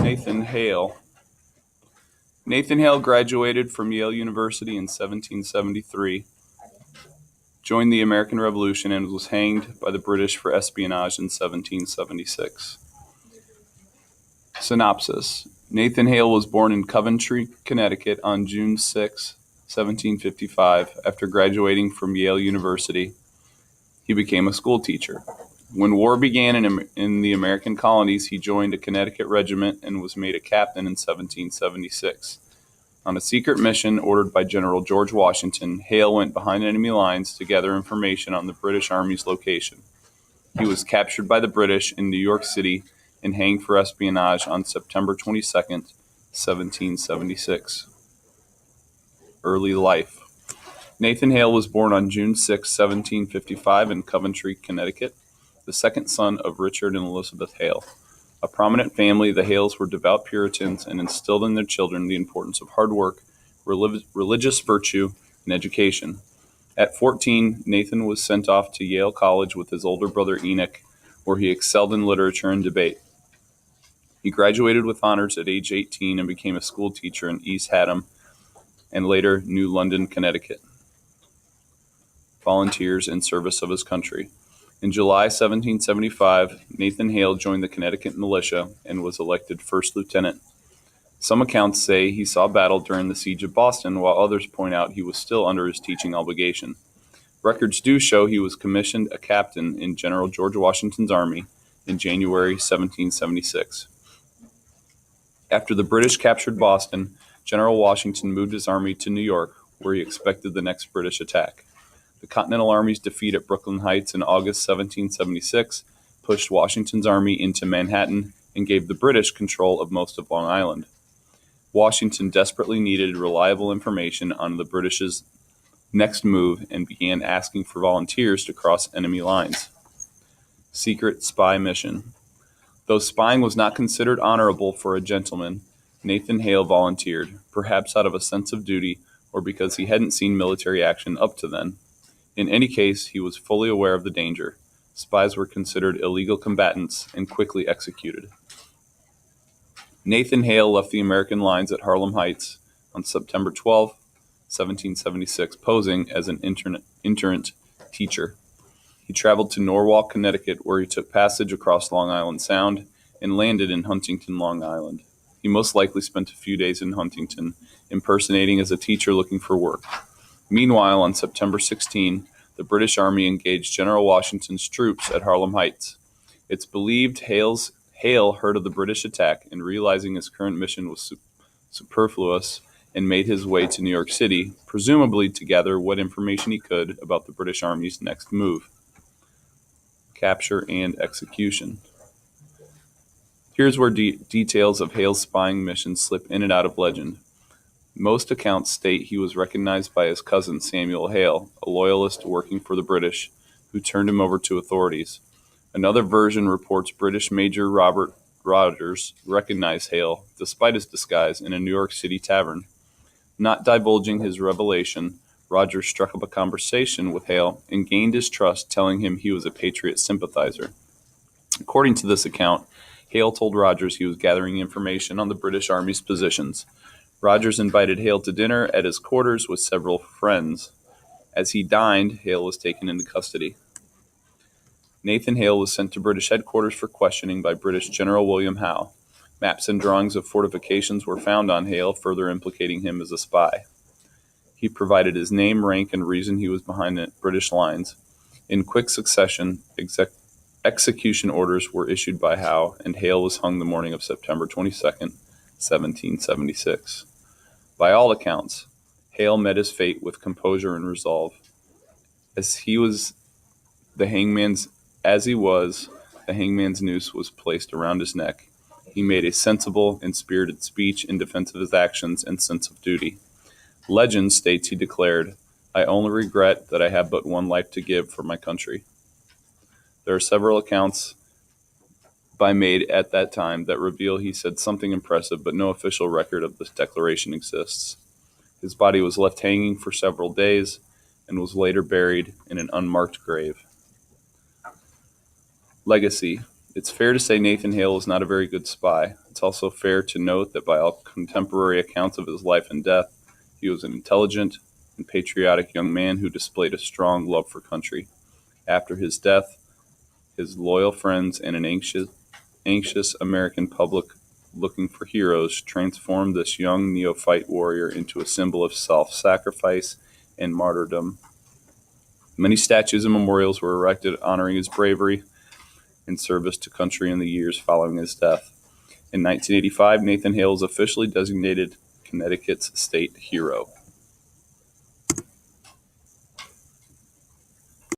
Nathan Hale. Nathan Hale graduated from Yale University in 1773, joined the American Revolution, and was hanged by the British for espionage in 1776. Synopsis. Nathan Hale was born in Coventry, Connecticut on June 6, 1755. After graduating from Yale University, he became a school teacher. When war began in the American colonies, he joined a Connecticut regiment and was made a captain in 1776. On a secret mission ordered by General George Washington, Hale went behind enemy lines to gather information on the British Army's location. He was captured by the British in New York City and hanged for espionage on September 22, 1776. Early life. Nathan Hale was born on June 6, 1755 in Coventry, Connecticut, the second son of Richard and Elizabeth Hale. A prominent family, the Hales were devout Puritans and instilled in their children the importance of hard work, religious virtue, and education. At 14, Nathan was sent off to Yale College with his older brother Enoch, where he excelled in literature and debate. He graduated with honors at age 18 and became a school teacher in East Haddam and later New London, Connecticut. Volunteers in service of his country. In July 1775, Nathan Hale joined the Connecticut militia and was elected first lieutenant. Some accounts say he saw battle during the siege of Boston, while others point out he was still under his teaching obligation. Records do show he was commissioned a captain in General George Washington's army in January 1776. After the British captured Boston, General Washington moved his army to New York, where he expected the next British attack. The Continental Army's defeat at Brooklyn Heights in August 1776 pushed Washington's army into Manhattan and gave the British control of most of Long Island. Washington desperately needed reliable information on the British's next move and began asking for volunteers to cross enemy lines. Secret spy mission. Though spying was not considered honorable for a gentleman, Nathan Hale volunteered, perhaps out of a sense of duty or because he hadn't seen military action up to then. In any case, he was fully aware of the danger. Spies were considered illegal combatants and quickly executed. Nathan Hale left the American lines at Harlem Heights on September 12, 1776, posing as an itinerant teacher. He traveled to Norwalk, Connecticut, where he took passage across Long Island Sound and landed in Huntington, Long Island. He most likely spent a few days in Huntington, impersonating as a teacher looking for work. Meanwhile, on September 16, the British Army engaged General Washington's troops at Harlem Heights. It's believed Hale heard of the British attack and, realizing his current mission was superfluous, and made his way to New York City, presumably to gather what information he could about the British Army's next move. Capture and execution. Here's where details of Hale's spying mission slip in and out of legend. Most accounts state he was recognized by his cousin Samuel Hale, a loyalist working for the British, who turned him over to authorities. Another version reports British Major Robert Rogers recognized Hale, despite his disguise, in a New York City tavern. Not divulging his revelation, Rogers struck up a conversation with Hale and gained his trust, telling him he was a Patriot sympathizer. According to this account, Hale told Rogers he was gathering information on the British Army's positions. Rogers invited Hale to dinner at his quarters with several friends. As he dined, Hale was taken into custody. Nathan Hale was sent to British headquarters for questioning by British General William Howe. Maps and drawings of fortifications were found on Hale, further implicating him as a spy. He provided his name, rank, and reason he was behind the British lines. In quick succession, execution orders were issued by Howe, and Hale was hung the morning of September 22nd, 1776. By all accounts, Hale met his fate with composure and resolve. As he was the hangman's noose was placed around his neck, he made a sensible and spirited speech in defense of his actions and sense of duty. Legend states he declared, "I only regret that I have but one life to give for my country." There are several accounts by made at that time that reveal he said something impressive, but no official record of this declaration exists. His body was left hanging for several days and was later buried in an unmarked grave. Legacy. It's fair to say Nathan Hale was not a very good spy. It's also fair to note that by all contemporary accounts of his life and death, he was an intelligent and patriotic young man who displayed a strong love for country. After his death, his loyal friends and an anxious American public looking for heroes transformed this young neophyte warrior into a symbol of self-sacrifice and martyrdom. Many statues and memorials were erected honoring his bravery and service to country in the years following his death. In 1985, Nathan Hale was officially designated Connecticut's state hero.